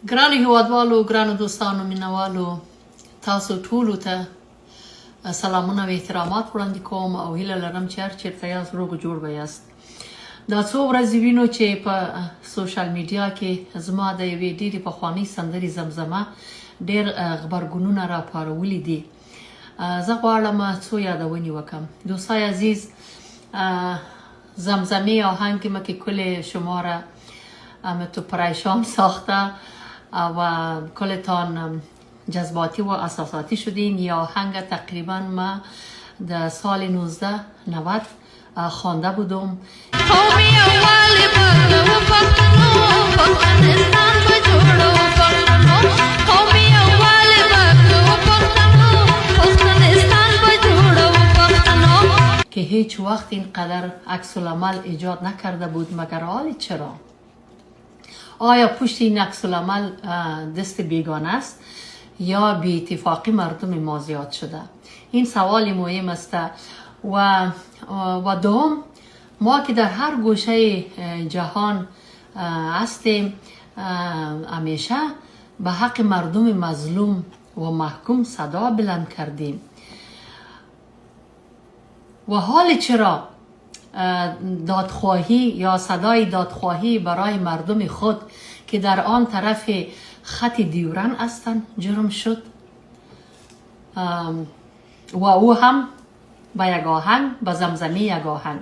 ګرانو هیوادوالو، ګرانو دوستانو، مینوالو، تاسو ټولو ته سلامونه او احترامات وړاندې کوم او هیله لرم چې هر چیرته یاست روغ جوړ به یاست. دا څو ورځې وینو چې په سوشل میډیا کې زما د یوې ډېرې پخوانۍ سندرې زمزمه ډېر غبرګونونه راپارولي دي. زه غواړم څو یادونې وکم. دوستای عزیز، زمزمه آهنگ که کل شما را تو پریشان ساخته و کلتان جذباتی و احساساتی شدین. یا آهنگ تقریبا ما در سال 1990 خوانده بودم. که هیچ وقت اینقدر عکس العمل ایجاد نکرده بود، مگر حال چرا؟ آیا پشت این عکس العمل دست بیگانه است یا بی اتفاقی مردم ما زیاد شده؟ این سوال مهم است. و دوم، ما که در هر گوشه جهان هستیم، همیشه به حق مردم مظلوم و محکوم صدا بلند کردیم. و حال چرا دادخواهی یا صدای دادخواهی برای مردم خود که در آن طرف خط دیورن هستند جرم شد؟ و او هم به یک آهنگ، به زمزمه یک آهنگ.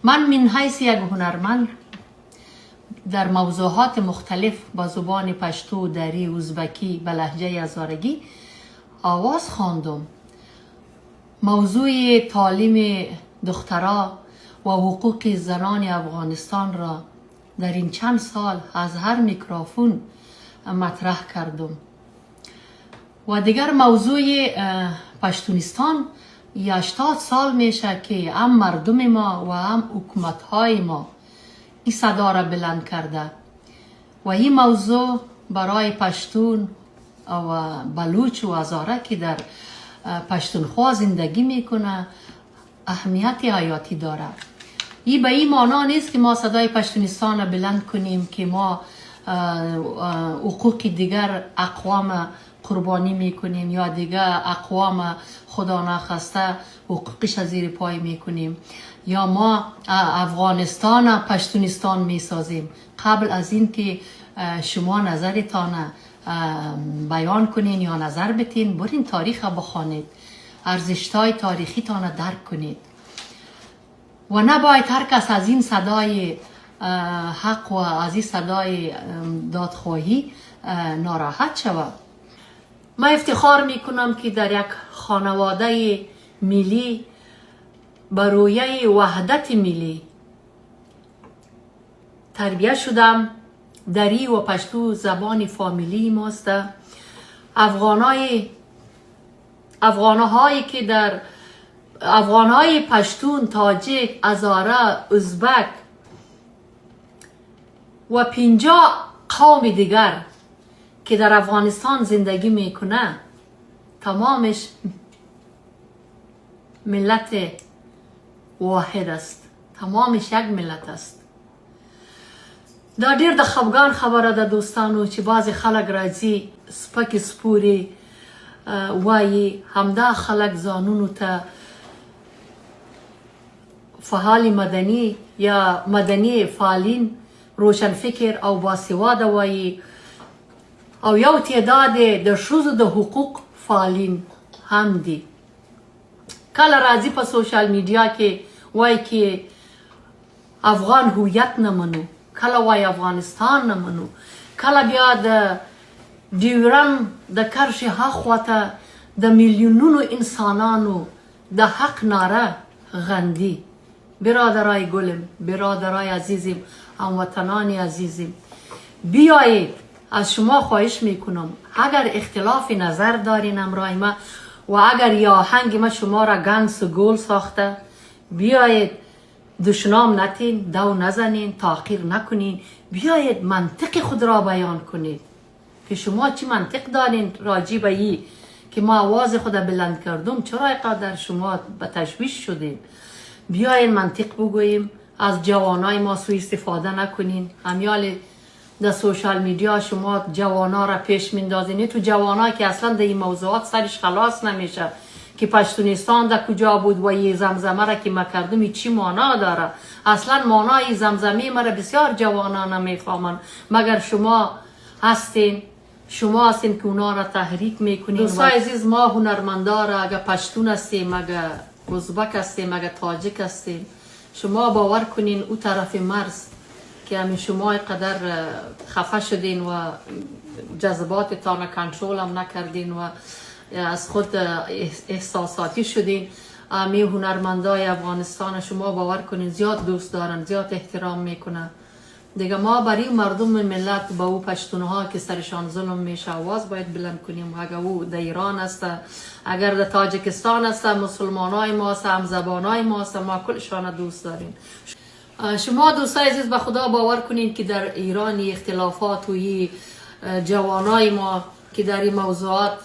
من من حیث یک هنرمند در موضوعات مختلف با زبان پشتو، دری، ازبکی، به لهجه هزارگی آواز خواندم. موضوع تعلیم دخترها و حقوق زنان افغانستان را در این چند سال از هر میکروفون مطرح کردم. و دیگر موضوع پشتونستان 80 سال میشه که هم مردم ما و هم حکومت‌های ما این صدا را بلند کرده. و این موضوع برای پشتون و بلوچ و هزاره که در پشتونخوا زندگی میکنه اهمیت حیاتی داره. این به این معنا نیست که ما صدای پشتونستان را بلند کنیم که ما حقوق دیگر اقوام قربانی میکنیم یا دیگر اقوام خدا نخواسته حقوقش زیر پای میکنیم یا ما افغانستان پشتونستان میسازیم. قبل از این که شما نظرتان بیان کنین یا نظر بتین، برین تاریخ بخوانید، ارزش‌های تاریخی تان درک کنید و نباید هر کس از این صدای حق و از این صدای دادخواهی ناراحت شود. من افتخار میکنم که در یک خانواده ملی بر رویه وحدت ملی تربیت شدم. دری و پشتو زبان فامیلی ماست. افغان‌هایی که در افغان‌های پشتون، تاجیک، هزاره، ازبک و 50 قوم دیگر که در افغانستان زندگی میکنه، تمامش ملت واحد است، تمامش یک ملت است. دا ډیر د خفګان خبره ده دوستانو چې بعضې خلک راځي سپکې سپورې وایي، همدا خلک ځانونو ته فعال مدني یا مدني فعالین، روشنفکر او باسواده وایي، او یو تعداد د ښځو د حقوق فعالین هم دي. کله راځي په سوشل میډیا کې وایي چې افغان هویت نه منو، کله وای افغانستان نه منو، کله بیا د ډیورن د کرښې هاخواته د میلیونونو انسانانو د حق ناره غندي. برادرای گلم، برادرای عزیزم، هموطنان عزیزم، بیایید، از شما خواهش میکنم اگر اختلاف نظر دارین همراه ما و اگر یا آهنگ ما شما را گنس و گل ساخته، بیایید دشنام نتین، دو نزنین، تحقیر نکنین، بیایید منطق خود را بیان کنید که شما چی منطق دارین راجی به ای که ما آواز خود بلند کردم، چرا اینقدر شما به تشویش شدید؟ بیایید منطق بگوییم، از جوانای ما سوء استفاده نکنین. امیال در سوشال میدیا شما جوانا را پیش میندازین. تو جوانا که اصلا در این موضوعات سرش خلاص نمیشه که پشتونستان در کجا بود و یه زمزمه را که ما کردم چی معنا داره. اصلا معنای زمزمه مرا بسیار جوانا نمیفهمن، مگر شما هستین که اونا را تحریک میکنین. دوستای عزیز، ما هنرمندا را اگر پشتون هستیم، اگر ازبک هستیم، اگر تاجیک هستیم، شما باور کنین او طرف مرز که همین شما قدر خفه شدین و جذباتتان کنترل هم نکردین و از خود احساساتی شدین، می هنرمندای افغانستان شما باور کنین زیاد دوست دارن، زیاد احترام میکنن. دیگه ما برای مردم ملت با او پشتونها که سرشان ظلم میشه آواز باید بلند کنیم. اگر او در ایران است، اگر در تاجیکستان است، مسلمانای ما است، همزبانای ما است، ما کلشان دوست داریم. شما دوستای عزیز به خدا باور کنین که در ایران اختلافات و جوانای ما که در این موضوعات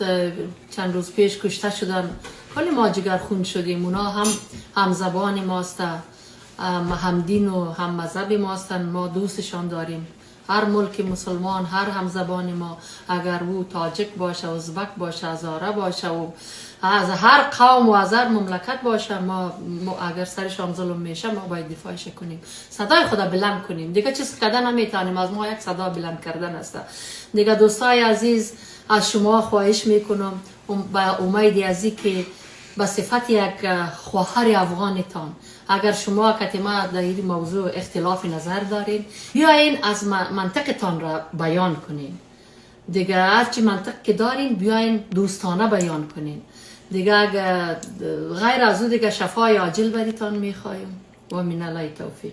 چند روز پیش کشته شدن، کلی ما جگرخون شدیم. اونا هم زبان ماست، هم دین و هم مذهب ما هستن، ما دوستشان داریم. هر ملک مسلمان، هر هم زبان ما، اگر او تاجیک باشه، ازبک باشه، هزاره باشه و از هر قوم و از هر مملکت باشه، ما اگر سرشان ظلم میشه ما باید دفاعش کنیم، صدای خدا بلند کنیم. دیگه چیز کردن نمیتونیم، از ما یک صدا بلند کردن است. دیگه دوستای عزیز، از شما خواهش میکنم با امید ازی که به صفت یک خواهر افغانتان، اگر شما کتما در این موضوع اختلاف نظر دارین، بیاین از منطقتان را بیان کنین. دیگه هرچی منطق که دارین بیاین دوستانه بیان کنین. دیگه غیر از او دیگه شفای عاجل بریتان میخوایم و من الله توفیق.